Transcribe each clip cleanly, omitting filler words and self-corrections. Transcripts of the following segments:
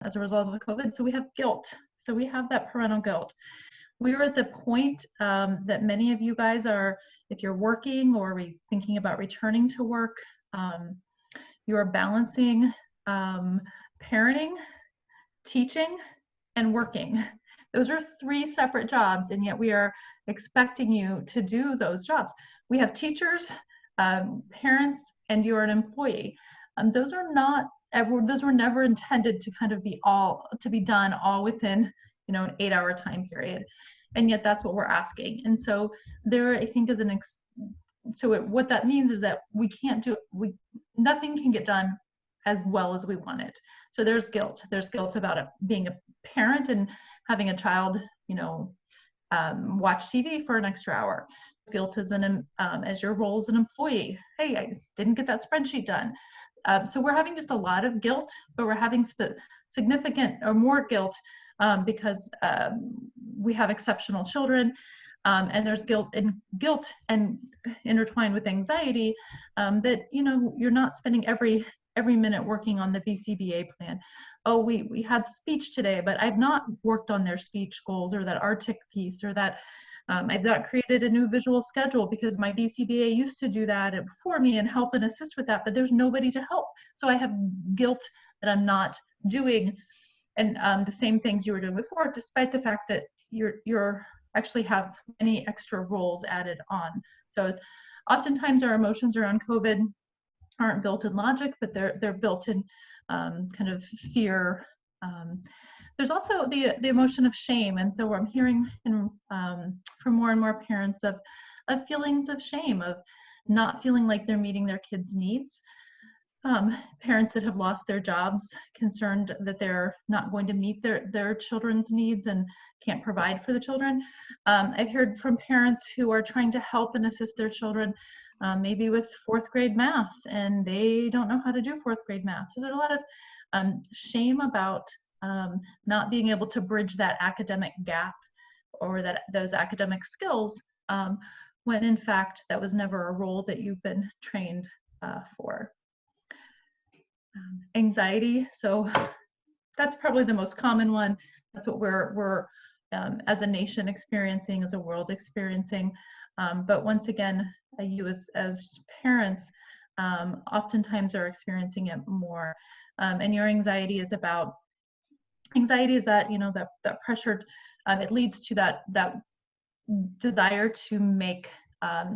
as a result of the COVID. So we have guilt. So we have that parental guilt. We're at the point that many of you guys are, if you're working or thinking about returning to work, you are balancing parenting, teaching, and working. Those are 3 separate jobs, and yet we are expecting you to do those jobs. We have teachers, parents, and you're an employee. Those were never intended to kind of be done all within, you know, an 8-hour time period, and yet that's what we're asking. And so there, I think, is what that means is that nothing can get done as well as we want it. So there's guilt. There's guilt about being a parent and having a child, you know, watch TV for an extra hour. Guilt as your role as an employee. Hey, I didn't get that spreadsheet done. So we're having just a lot of guilt, but we're having significant or more guilt because we have exceptional children, and there's guilt and intertwined with anxiety that, you know, you're not spending every minute working on the BCBA plan. Oh, we had speech today, but I've not worked on their speech goals or that RTIC piece or that I've not created a new visual schedule because my BCBA used to do that for me and help and assist with that, but there's nobody to help. So I have guilt that I'm not doing and the same things you were doing before, despite the fact that you're actually have many extra roles added on. So oftentimes our emotions around COVID aren't built in logic, but they're built in kind of fear. There's also the emotion of shame, and so I'm hearing from more and more parents of feelings of shame, of not feeling like they're meeting their kids' needs. Parents that have lost their jobs, concerned that they're not going to meet their children's needs and can't provide for the children. I've heard from parents who are trying to help and assist their children, maybe with 4th grade math, and they don't know how to do 4th grade math. So there's a lot of shame about not being able to bridge that academic gap or those academic skills, when in fact that was never a role that you've been trained for. Anxiety, so that's probably the most common one. That's what we're as a nation experiencing, as a world experiencing. But once again, you as parents oftentimes are experiencing it more. And your anxiety is that, you know, that pressure, it leads to that desire to make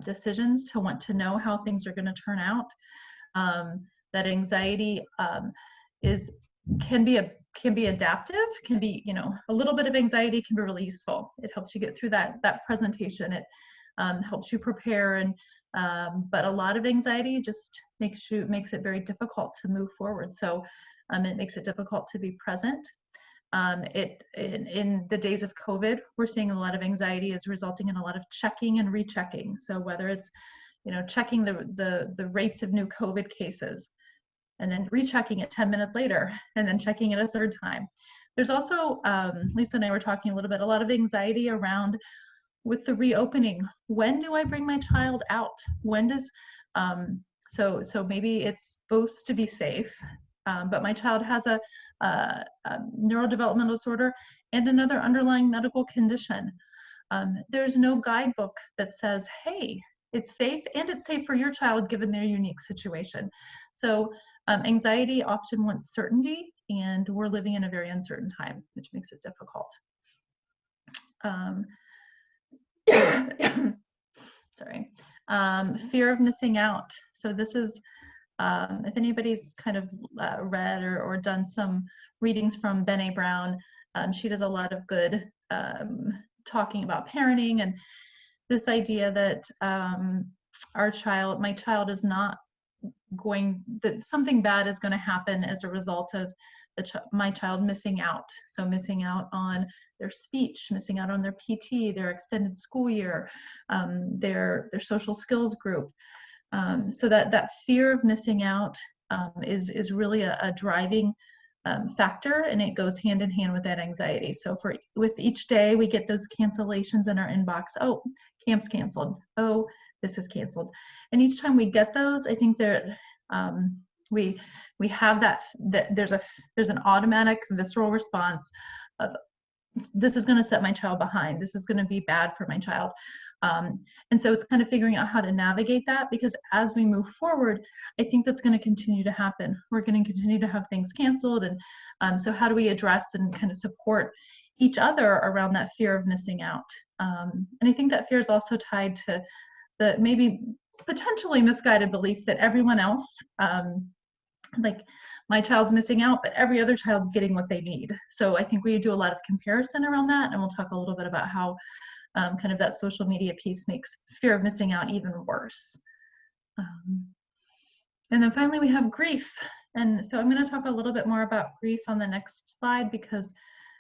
decisions, to want to know how things are going to turn out. That anxiety can be adaptive, can be, you know, a little bit of anxiety can be really useful. It helps you get through that presentation. It helps you prepare, and but a lot of anxiety just makes it very difficult to move forward. So it makes it difficult to be present. In the days of COVID, we're seeing a lot of anxiety is resulting in a lot of checking and rechecking. So whether it's, you know, checking the rates of new COVID cases, and then rechecking it 10 minutes later, and then checking it a 3rd time. There's also, Lisa and I were talking a lot of anxiety around with the reopening. When do I bring my child out? When does, so maybe it's supposed to be safe, but my child has a neurodevelopmental disorder and another underlying medical condition. There's no guidebook that says, hey, it's safe, and it's safe for your child given their unique situation. So anxiety often wants certainty, and we're living in a very uncertain time, which makes it difficult. Sorry. Fear of missing out. So this is, if anybody's kind of read or done some readings from Brené Brown, she does a lot of good talking about parenting and this idea that my child is not that something bad is going to happen as a result of my child missing out. So missing out on their speech, missing out on their PT, their extended school year, their social skills group. So that fear of missing out is really a driving factor, and it goes hand in hand with that anxiety. So with each day, we get those cancellations in our inbox. Oh, camp's canceled. Oh, this is canceled. And each time we get those, I think that we have that there's an automatic visceral response of, this is going to set my child behind. This is going to be bad for my child. And so it's kind of figuring out how to navigate that, because as we move forward, I think that's going to continue to happen. We're going to continue to have things canceled. And so how do we address and kind of support each other around that fear of missing out? And I think that fear is also tied to the maybe potentially misguided belief that everyone else, like my child's missing out, but every other child's getting what they need. So I think we do a lot of comparison around that, and we'll talk a little bit about how kind of that social media piece makes fear of missing out even worse. And then finally we have grief. And so I'm going to talk a little bit more about grief on the next slide, because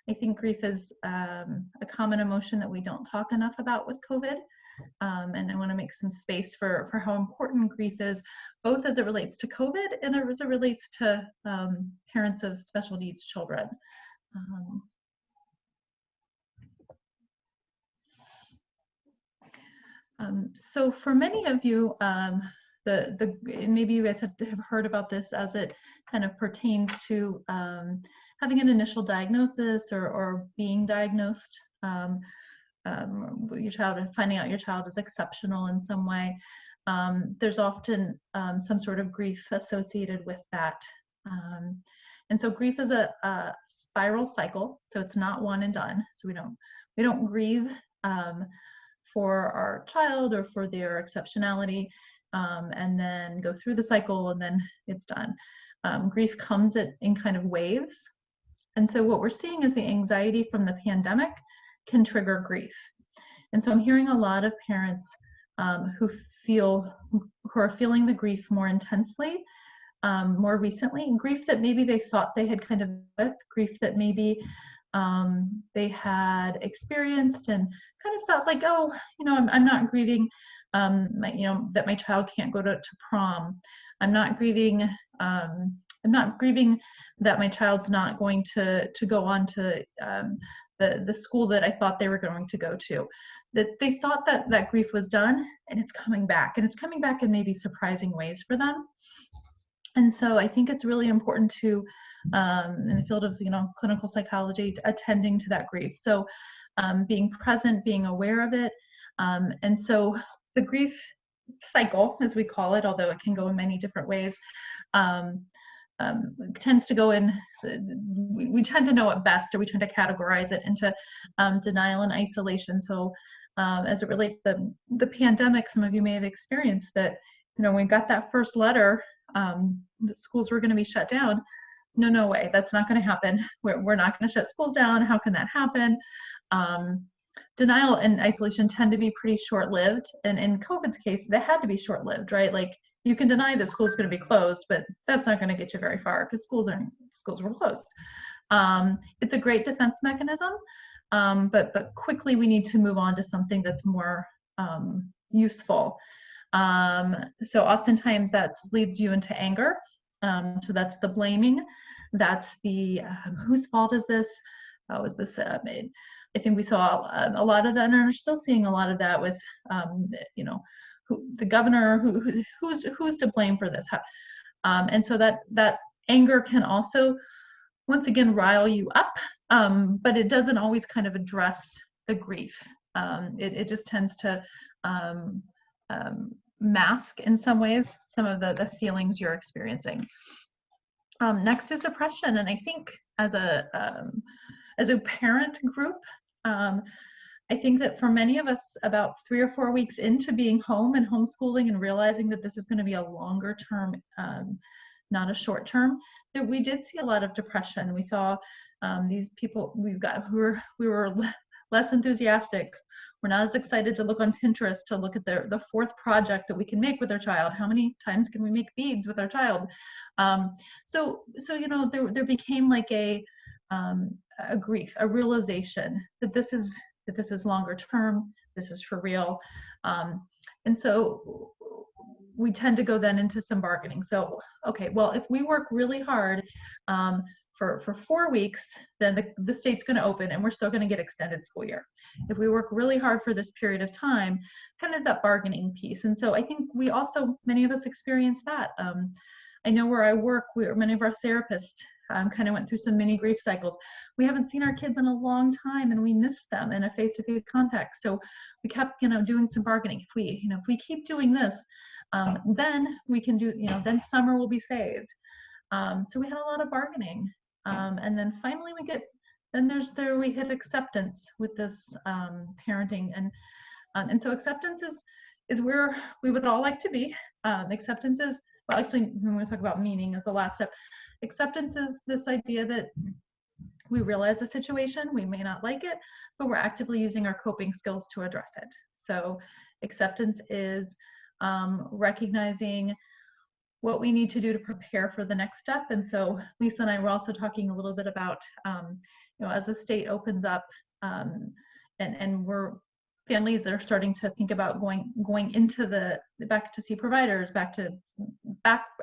I think grief is a common emotion that we don't talk enough about with COVID. And I want to make some space for how important grief is, both as it relates to COVID and as it relates to parents of special needs children. So for many of you, maybe you guys have heard about this as it kind of pertains to having an initial diagnosis or being diagnosed. Your child, finding out your child is exceptional in some way. There's often some sort of grief associated with that. And so grief is a spiral cycle, so it's not one and done. So we don't grieve for our child or for their exceptionality and then go through the cycle and then it's done. Grief comes in kind of waves. And so what we're seeing is the anxiety from the pandemic can trigger grief. And so I'm hearing a lot of parents who are feeling the grief more intensely, more recently, grief that maybe they thought they had kind of with, grief that maybe they had experienced and kind of thought like, oh, I'm not grieving, that my child can't go to prom. I'm not grieving that my child's not going to go on to the school that I thought they were going to go to. That they thought that grief was done, and it's coming back, and it's coming back in maybe surprising ways for them. And so I think it's really important to, in the field of clinical psychology, attending to that grief. So being present, being aware of it. And so the grief cycle, as we call it, although it can go in many different ways, tends to go in, we tend to know it best, or we tend to categorize it into denial and isolation. So as it relates to the pandemic, some of you may have experienced that, when we got that first letter that schools were going to be shut down. No way, that's not going to happen. We're not going to shut schools down. How can that happen? Denial and isolation tend to be pretty short-lived, and in COVID's case, they had to be short-lived, right? Like, you can deny that school's going to be closed, but that's not going to get you very far because schools were closed. It's a great defense mechanism, but quickly we need to move on to something that's more useful. So oftentimes that leads you into anger. So that's the blaming. That's the whose fault is this? How is this made? I think we saw a lot of that, and are still seeing a lot of that with, the governor, who's to blame for this? And so that anger can also, once again, rile you up, but it doesn't always kind of address the grief. It just tends to mask in some ways some of the feelings you're experiencing. Next is depression, and I think as a parent group, I think that for many of us, about 3 or 4 weeks into being home and homeschooling and realizing that this is going to be a longer term, not a short term, that we did see a lot of depression. We saw these people we were less enthusiastic. We're not as excited to look on Pinterest to look at the fourth project that we can make with our child. How many times can we make beads with our child? So there became like a grief, a realization that this is longer term, this is for real. And so we tend to go then into some bargaining. So, okay, well, if we work really hard for 4 weeks, then the state's going to open and we're still going to get extended school year. If we work really hard for this period of time, kind of that bargaining piece. And so I think many of us experience that. I know where I work, many of our therapists kind of went through some mini grief cycles. We haven't seen our kids in a long time, and we miss them in a face-to-face contact. So we kept, doing some bargaining. If we keep doing this, then we can do, then summer will be saved. So we had a lot of bargaining, and then finally we hit acceptance with this parenting, and so acceptance is where we would all like to be. Acceptance is, well, actually, when we talk about meaning is the last step. Acceptance is this idea that we realize the situation, we may not like it, but we're actively using our coping skills to address it. So acceptance is recognizing what we need to do to prepare for the next step. And so Lisa and I were also talking a little bit about, as the state opens up, and families are starting to think about going into back to see providers, back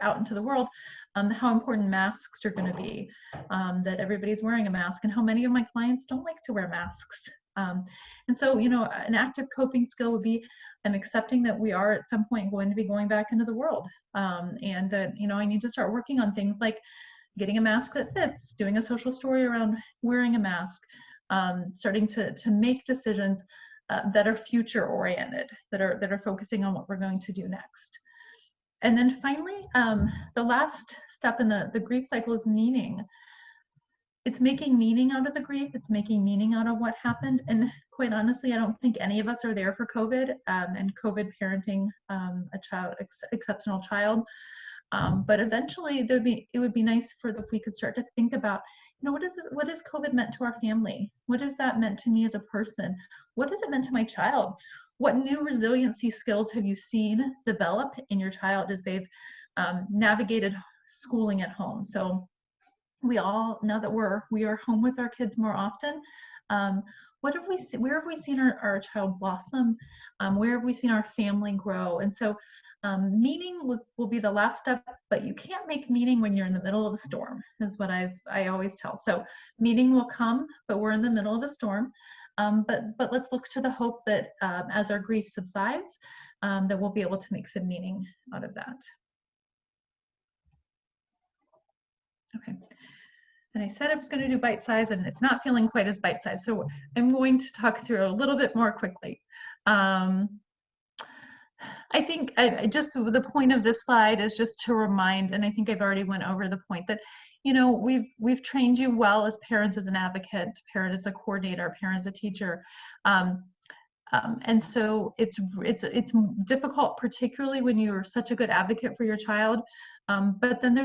out into the world, how important masks are going to be, that everybody's wearing a mask, and how many of my clients don't like to wear masks. And so, an active coping skill would be, I'm accepting that we are at some point going to be going back into the world, and that, I need to start working on things like getting a mask that fits, doing a social story around wearing a mask, starting to make decisions that are future oriented, that are focusing on what we're going to do next. And then finally, the last step in the grief cycle is meaning. It's making meaning out of the grief. It's making meaning out of what happened. And quite honestly, I don't think any of us are there for COVID, and COVID parenting exceptional child. But eventually, it would be nice if we could start to think about, what has COVID meant to our family? What has that meant to me as a person? What has it meant to my child? What new resiliency skills have you seen develop in your child as they've navigated schooling at home? So now that we are home with our kids more often, where have we seen our child blossom? Where have we seen our family grow? And so meaning will be the last step, but you can't make meaning when you're in the middle of a storm, is what I always tell. So meaning will come, but we're in the middle of a storm. But let's look to the hope that as our grief subsides, that we'll be able to make some meaning out of that. Okay. And I said I was going to do bite size, and it's not feeling quite as bite size. So I'm going to talk through a little bit more quickly. I think just the point of this slide is just to remind, and I think I've already went over the point that, we've trained you well as parents, as an advocate, parent as a coordinator, parent as a teacher. And so it's difficult, particularly when you're such a good advocate for your child, but then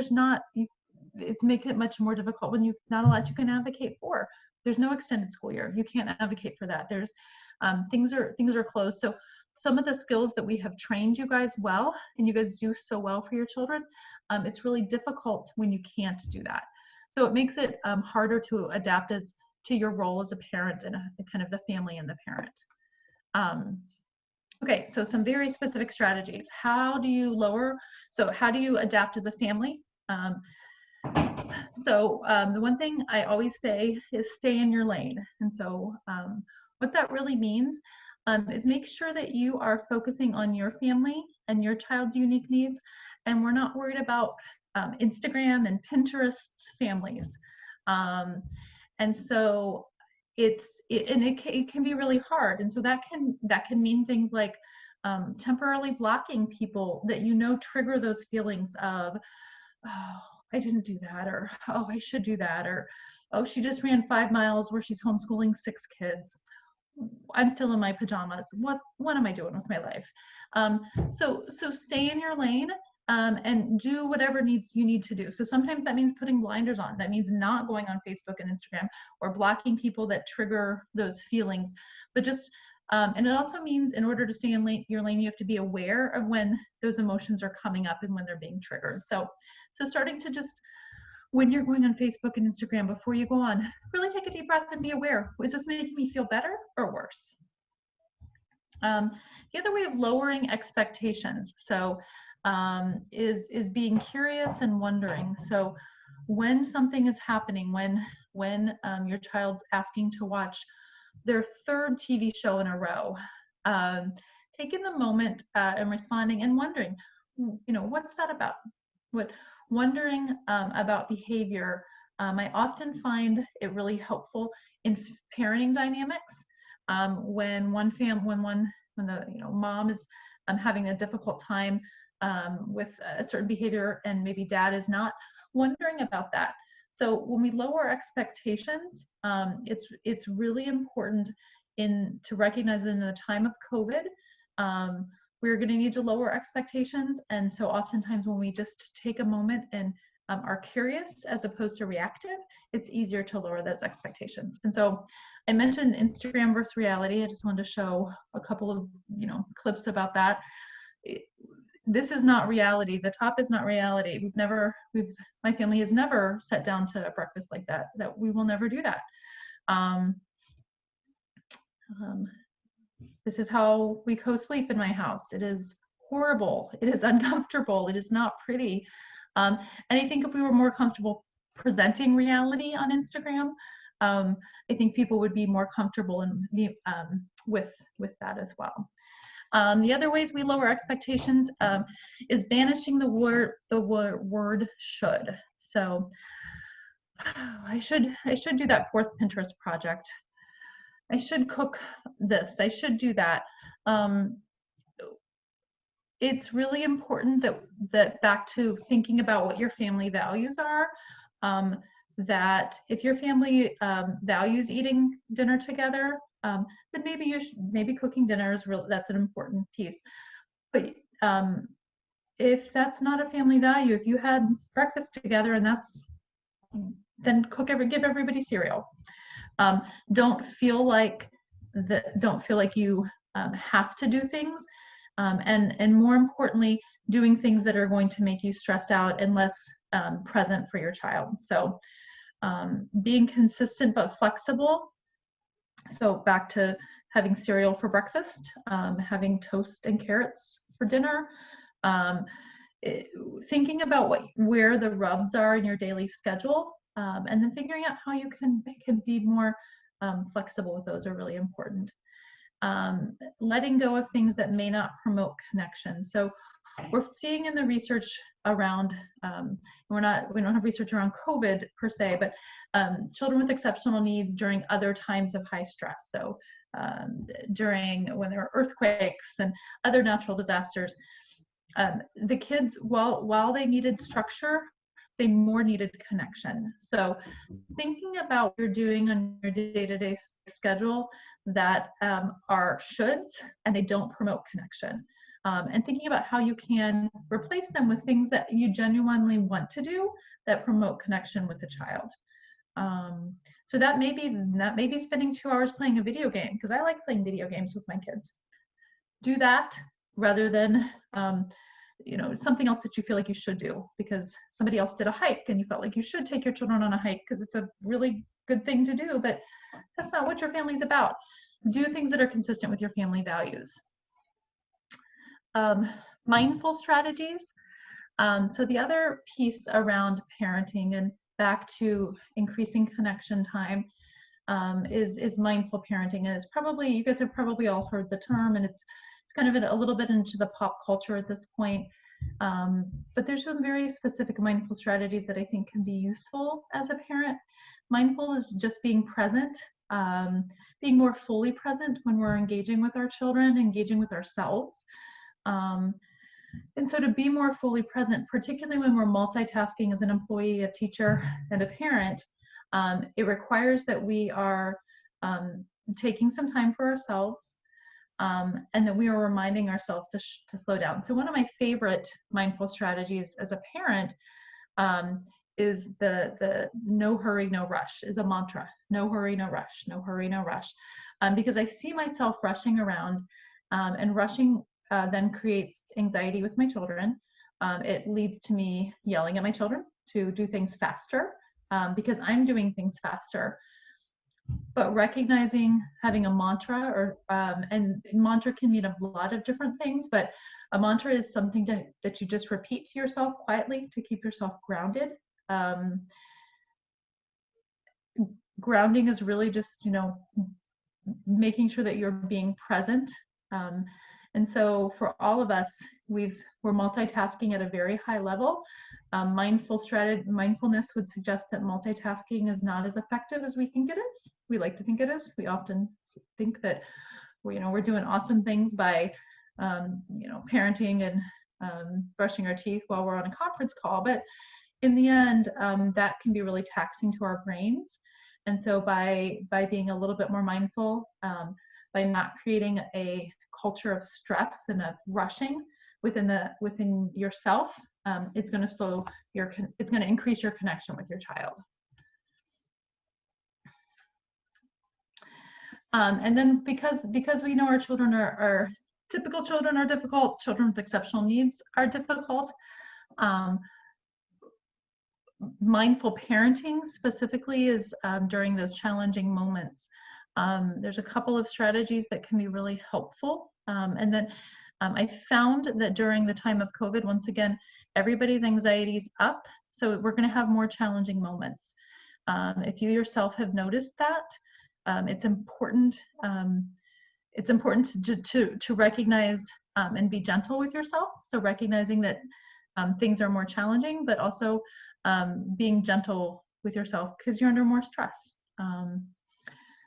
it's making it much more difficult when you've not a lot you can advocate for. There's no extended school year. You can't advocate for that. There's things are closed. So some of the skills that we have trained you guys well, and you guys do so well for your children, it's really difficult when you can't do that. So it makes it harder to adapt to your role as a parent and kind of the family and the parent. Okay, so some very specific strategies. How do you adapt as a family? The one thing I always say is stay in your lane. And so what that really means is make sure that you are focusing on your family and your child's unique needs, and we're not worried about Instagram and Pinterest families. And so it can be really hard. And so that can mean things like temporarily blocking people that trigger those feelings of, oh, I didn't do that, or oh, I should do that, or oh, she just ran 5 miles where she's homeschooling 6 kids. I'm still in my pajamas. What am I doing with my life? So stay in your lane, and do whatever you need to do. So sometimes that means putting blinders on. That means not going on Facebook and Instagram, or blocking people that trigger those feelings. But just and it also means, in order to stay in your lane, you have to be aware of when those emotions are coming up and when they're being triggered. So starting to just, when you're going on Facebook and Instagram, before you go on, really take a deep breath and be aware. Is this making me feel better or worse? The other way of lowering expectations, is being curious and wondering. So when something is happening, when your child's asking to watch their 3rd TV show in a row, taking the moment and responding and wondering, what's that about? wondering about behavior. I often find it really helpful in parenting dynamics when the mom is having a difficult time with a certain behavior and maybe dad is not, wondering about that. So when we lower expectations, it's really important to recognize that in the time of COVID, we're going to need to lower expectations. And so oftentimes when we just take a moment and are curious as opposed to reactive, it's easier to lower those expectations. And so I mentioned Instagram versus reality. I just wanted to show a couple of clips about that. This is not reality. The top is not reality. My family has never sat down to breakfast like that. That we will never do that. This is how we co-sleep in my house. It is horrible. It is uncomfortable. It is not pretty. And I think if we were more comfortable presenting reality on Instagram, I think people would be more comfortable with that as well. The other ways we lower expectations is banishing the word should. So I should do that 4th Pinterest project. I should cook this. I should do that. It's really important that back to thinking about what your family values are. That if your family values eating dinner together, then maybe cooking dinner is that's an important piece. But if that's not a family value, if you had breakfast together and then give everybody cereal. Don't feel like you have to do things, and more importantly, doing things that are going to make you stressed out and less present for your child. So being consistent but flexible. So back to having cereal for breakfast, having toast and carrots for dinner, thinking about where the rubs are in your daily schedule, and then figuring out how you can be more flexible with those are really important. Letting go of things that may not promote connection. So we're seeing in the research around, we don't have research around COVID per se, but children with exceptional needs during other times of high stress. So when there are earthquakes and other natural disasters, the kids, while they needed structure, they more needed connection. So thinking about what you're doing on your day-to-day schedule that are shoulds and they don't promote connection. And thinking about how you can replace them with things that you genuinely want to do that promote connection with a child. So that may be spending 2 hours playing a video game, because I like playing video games with my kids. Do that rather than something else that you feel like you should do because somebody else did a hike and you felt like you should take your children on a hike because it's a really good thing to do, but that's not what your family's about. Do things that are consistent with your family values. Mindful strategies. So the other piece around parenting and back to increasing connection time is mindful parenting. And you guys have probably all heard the term, and it's kind of a little bit into the pop culture at this point. But there's some very specific mindful strategies that I think can be useful as a parent. Mindful is just being present, being more fully present when we're engaging with our children, engaging with ourselves. And so to be more fully present, particularly when we're multitasking as an employee, a teacher, and a parent, it requires that we are taking some time for ourselves, and that we are reminding ourselves to slow down. So one of my favorite mindful strategies as a parent is the no hurry, no rush, is a mantra. No hurry, no rush, no hurry, no rush. Because I see myself rushing around, and rushing then creates anxiety with my children. It leads to me yelling at my children to do things faster because I'm doing things faster. But recognizing, having a mantra, and mantra can mean a lot of different things, but a mantra is something that you just repeat to yourself quietly to keep yourself grounded. Grounding is really just, making sure that you're being present. And so for all of us, we're multitasking at a very high level. Mindfulness would suggest that multitasking is not as effective as we think it is. We like to think it is. We often think that we're doing awesome things by parenting and brushing our teeth while we're on a conference call, but in the end, that can be really taxing to our brains. And so by being a little bit more mindful, by not creating a culture of stress and of rushing within yourself, it's going to increase your connection with your child. And then because we know our children are typical children are difficult, children with exceptional needs are difficult. Mindful parenting specifically is during those challenging moments. There's a couple of strategies that can be really helpful. And then I found that during the time of COVID, once again, everybody's anxiety is up. So we're going to have more challenging moments. If you yourself have noticed that, it's important to recognize and be gentle with yourself. So recognizing that things are more challenging, but also being gentle with yourself because you're under more stress.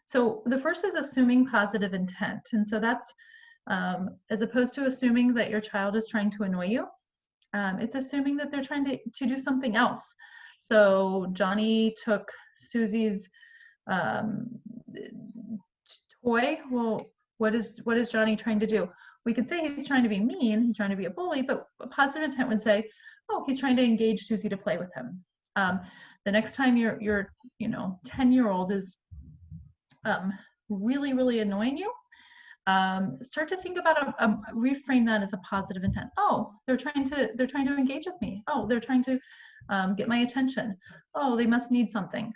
So the first is assuming positive intent. And so that's as opposed to assuming that your child is trying to annoy you, it's assuming that they're trying to do something else. So Johnny took Susie's toy. Well, what is Johnny trying to do? We could say he's trying to be mean, he's trying to be a bully, but a positive intent would say, oh, he's trying to engage Susie to play with him. The next time your 10-year-old is really, really annoying you, start to think about reframe that as a positive intent. Oh, they're trying to engage with me. Oh, they're trying to get my attention. Oh, they must need something.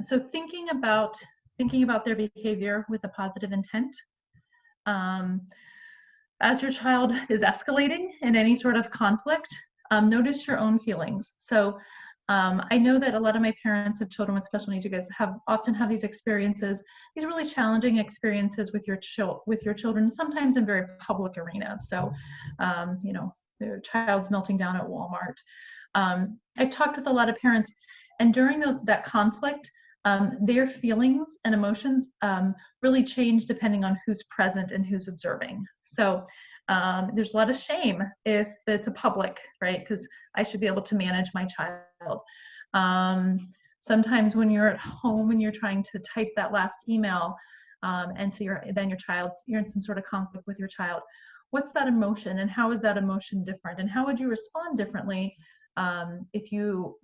So thinking about their behavior with a positive intent. As your child is escalating in any sort of conflict, notice your own feelings. So I know that a lot of my parents of children with special needs, you guys often have these experiences, these really challenging experiences with your children, sometimes in very public arenas. So, their child's melting down at Walmart. I've talked with a lot of parents, and during that conflict, their feelings and emotions really change depending on who's present and who's observing. So there's a lot of shame if it's a public, right? Because I should be able to manage my child. Sometimes when you're at home and you're trying to type that last email, and so you're in some sort of conflict with your child. What's that emotion, and how is that emotion different, and how would you respond differently if you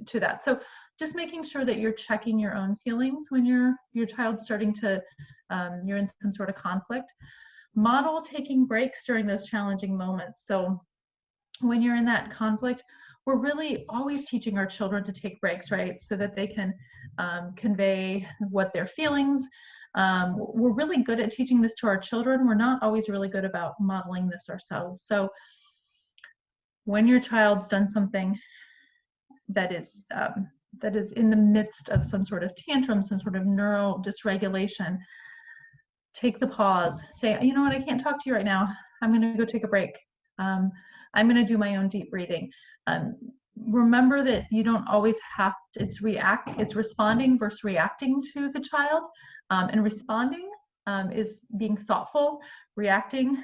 to that? So just making sure that you're checking your own feelings when your child's starting to you're in some sort of conflict. Model taking breaks during those challenging moments. So when you're in that conflict, we're really always teaching our children to take breaks, right? So that they can convey what their feelings. We're really good at teaching this to our children. We're not always really good about modeling this ourselves. So when your child's done something that is in the midst of some sort of tantrum, some sort of neural dysregulation, take the pause, say, you know what, I can't talk to you right now. I'm going to go take a break. I'm going to do my own deep breathing. Remember that you don't always have to, it's responding versus reacting to the child. And responding is being thoughtful. Reacting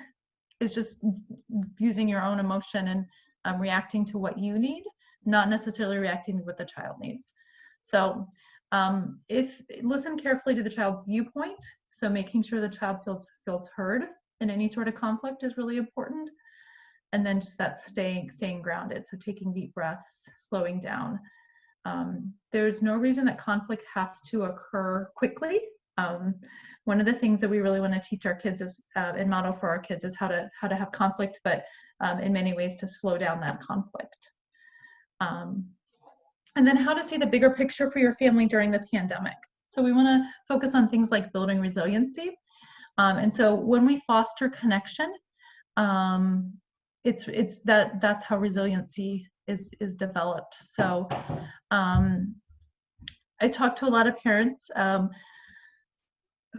is just using your own emotion and reacting to what you need, not necessarily reacting to what the child needs. So listen carefully to the child's viewpoint. So making sure the child feels heard in any sort of conflict is really important. And then just that staying grounded. So taking deep breaths, slowing down. There's no reason that conflict has to occur quickly. One of the things that we really want to teach our kids is, and model for our kids, is how to have conflict, but in many ways to slow down that conflict. And then how to see the bigger picture for your family during the pandemic. So we want to focus on things like building resiliency. And so when we foster connection, that's how resiliency is developed. So I talk to a lot of parents.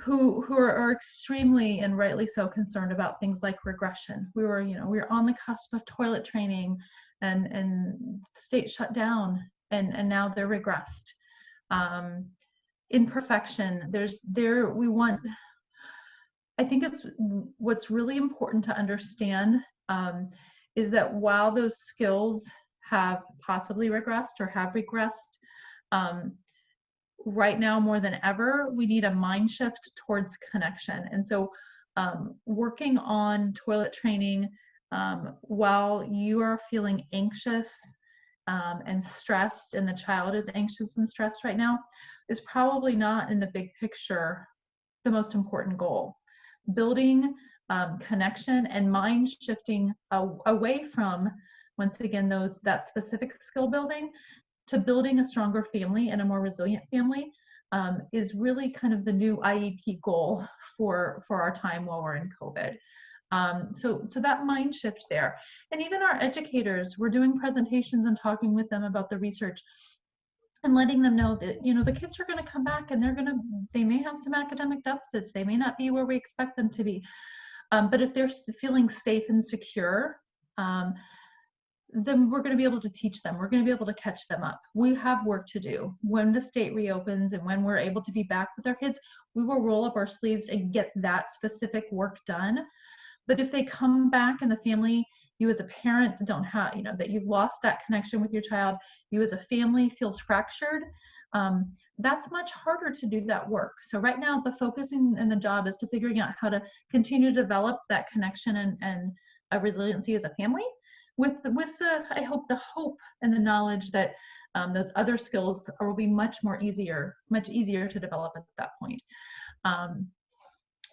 who are extremely and rightly so concerned about things like regression. We were on the cusp of toilet training, and the state shut down, and now they're regressed. Imperfection. We want. I think it's what's really important to understand is that while those skills have possibly regressed or have regressed, right now more than ever, we need a mind shift towards connection. And so working on toilet training while you are feeling anxious and stressed, and the child is anxious and stressed right now, is probably not in the big picture the most important goal. Building connection and mind shifting away from, once again, that specific skill building to building a stronger family and a more resilient family is really kind of the new IEP goal for our time while we're in COVID. So that mind shift there. And even our educators, we're doing presentations and talking with them about the research and letting them know that, the kids are going to come back and they may have some academic deficits. They may not be where we expect them to be. But if they're feeling safe and secure, then we're going to be able to teach them. We're going to be able to catch them up. We have work to do. When the state reopens and when we're able to be back with our kids, we will roll up our sleeves and get that specific work done. But if they come back and the family, you as a parent don't have, that you've lost that connection with your child, you as a family feels fractured, that's much harder to do that work. So right now, the focus and the job is to figuring out how to continue to develop that connection and a resiliency as a family, with the I hope the hope and the knowledge that those other skills will be much easier to develop at that point.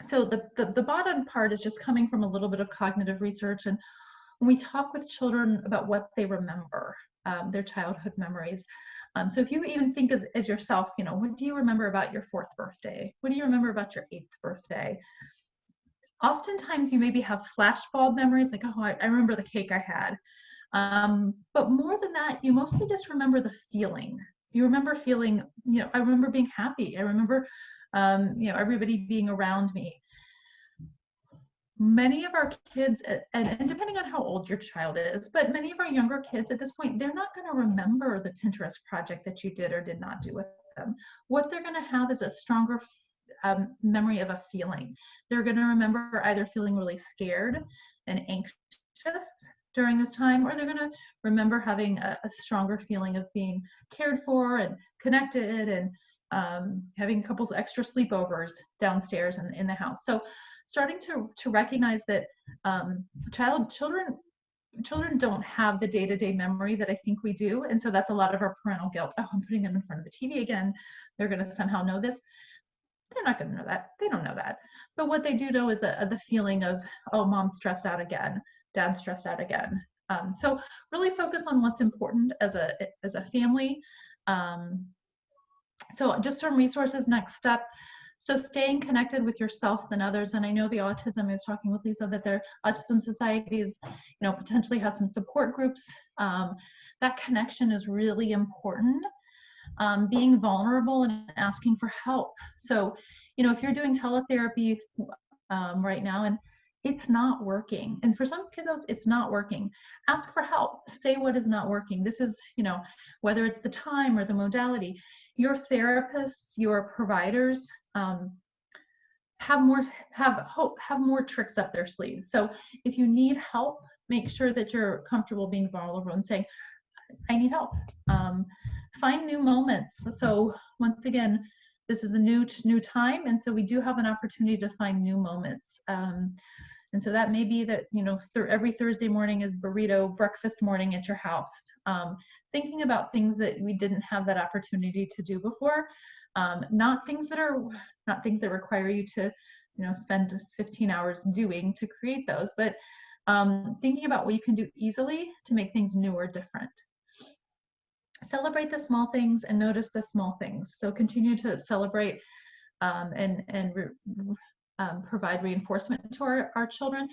So the bottom part is just coming from a little bit of cognitive research, and when we talk with children about what they remember, their childhood memories. So if you even think as yourself, what do you remember about your 4th birthday? What do you remember about your 8th birthday? Oftentimes you maybe have flashbulb memories, like, oh, I remember the cake I had. But more than that, you mostly just remember the feeling. You remember feeling, I remember being happy. I remember, everybody being around me. Many of our kids, and depending on how old your child is, but many of our younger kids at this point, they're not going to remember the Pinterest project that you did or did not do with them. What they're going to have is a stronger memory of a feeling. They're going to remember either feeling really scared and anxious during this time, or they're going to remember having a stronger feeling of being cared for and connected, and having a couple of extra sleepovers downstairs in the house. So starting to recognize that children don't have the day-to-day memory that I think we do, and so that's a lot of our parental guilt. Oh, I'm putting them in front of the TV again. They're going to somehow know this. They're not going to know that. They don't know that. But what they do know is the feeling of, oh, mom's stressed out again, dad's stressed out again. So really focus on what's important as a family. So just some resources, next step. So staying connected with yourselves and others. And I know the autism, I was talking with Lisa, that their autism societies, potentially have some support groups. That connection is really important. Being vulnerable and asking for help. So, if you're doing teletherapy right now and it's not working, and for some kiddos it's not working, ask for help. Say what is not working. This is, whether it's the time or the modality. Your therapists, your providers have more tricks up their sleeves. So if you need help, make sure that you're comfortable being vulnerable and saying, I need help. Find new moments. So once again, this is a new time, and so we do have an opportunity to find new moments. And so that may be that, every Thursday morning is burrito breakfast morning at your house. Thinking about things that we didn't have that opportunity to do before. Not things that require you to, spend 15 hours doing to create those, but thinking about what you can do easily to make things new or different. Celebrate the small things and notice the small things. So continue to celebrate and provide reinforcement to our children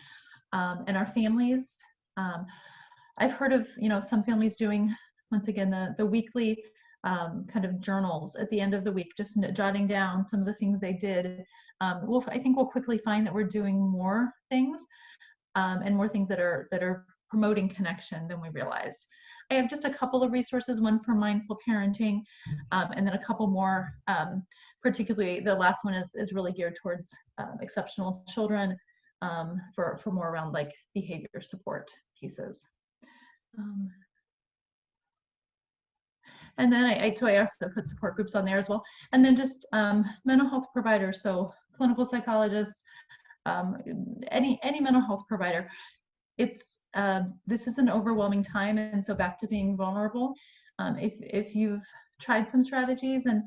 and our families. I've heard of, some families doing, once again, the weekly kind of journals at the end of the week, just jotting down some of the things they did. I think we'll quickly find that we're doing more things and more things that are promoting connection than we realized. I have just a couple of resources, one for mindful parenting, and then a couple more, particularly the last one is really geared towards exceptional children, for more around like behavior support pieces. And then I also put support groups on there as well. And then just mental health providers, so clinical psychologists, any mental health provider. It's this is an overwhelming time, and so back to being vulnerable. If you've tried some strategies and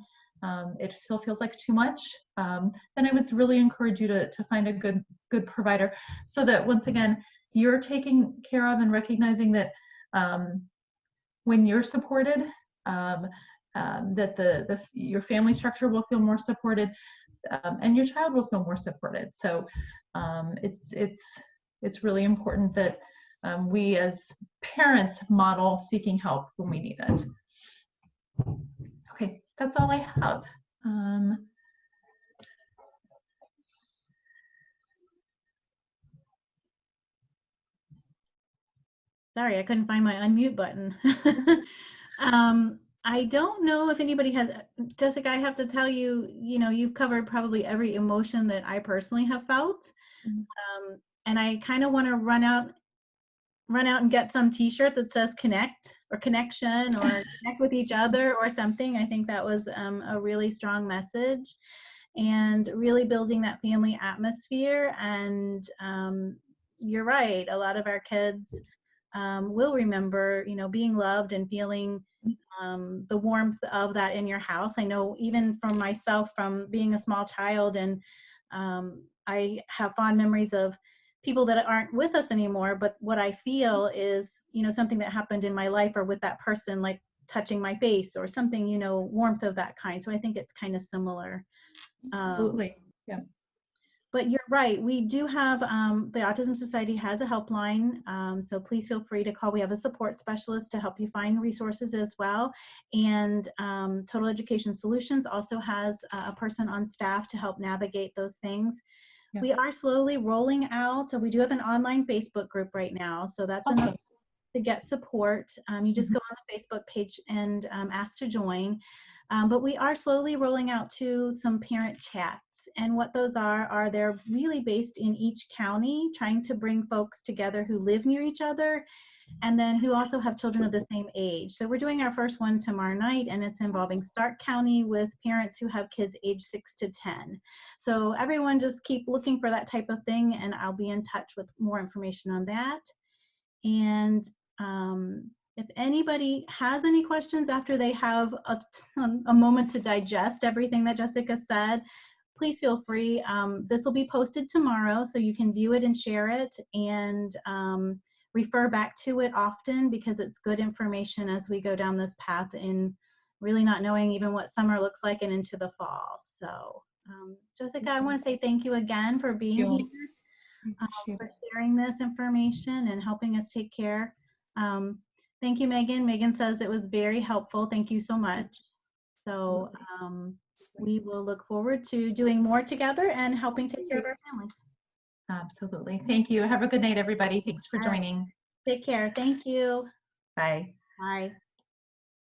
it still feels like too much, then I would really encourage you to find a good provider, so that once again you're taken care of and recognizing that when you're supported, that your family structure will feel more supported, and your child will feel more supported. So it's really important that we as parents model seeking help when we need it. Okay, that's all I have. Sorry, I couldn't find my unmute button. I don't know if anybody has, Jessica, I have to tell you, you've covered probably every emotion that I personally have felt. And I kind of want to run out and get some t-shirt that says connect or connection or connect with each other or something. I think that was a really strong message, and really building that family atmosphere. And you're right, a lot of our kids will remember, being loved and feeling the warmth of that in your house. I know even from myself, from being a small child, and I have fond memories of people that aren't with us anymore, but what I feel is, something that happened in my life or with that person, like touching my face or something, warmth of that kind. So I think it's kind of similar. Absolutely, yeah. But you're right, we do have, the Autism Society has a helpline, so please feel free to call. We have a support specialist to help you find resources as well. And Total Education Solutions also has a person on staff to help navigate those things. Yeah. We are slowly rolling out, so we do have an online Facebook group right now, so that's awesome. Another to get support. You just go on the Facebook page and ask to join. But we are slowly rolling out to some parent chats, and what those are they're really based in each county, trying to bring folks together who live near each other and then who also have children of the same age. So we're doing our first one tomorrow night, and it's involving Stark County with parents who have kids age 6 to 10. So everyone just keep looking for that type of thing, and I'll be in touch with more information on that. And if anybody has any questions after they have a moment to digest everything that Jessica said, please feel free. This will be posted tomorrow, so you can view it and share it, and refer back to it often, because it's good information as we go down this path in really not knowing even what summer looks like and into the fall. So Jessica, I want to say thank you again for being here, for sharing this information and helping us take care. Thank you, Megan. Megan says it was very helpful. Thank you so much. So we will look forward to doing more together and helping take care of our families. Absolutely. Thank you. Have a good night, everybody. Thanks for joining. Take care. Thank you. Bye. Bye.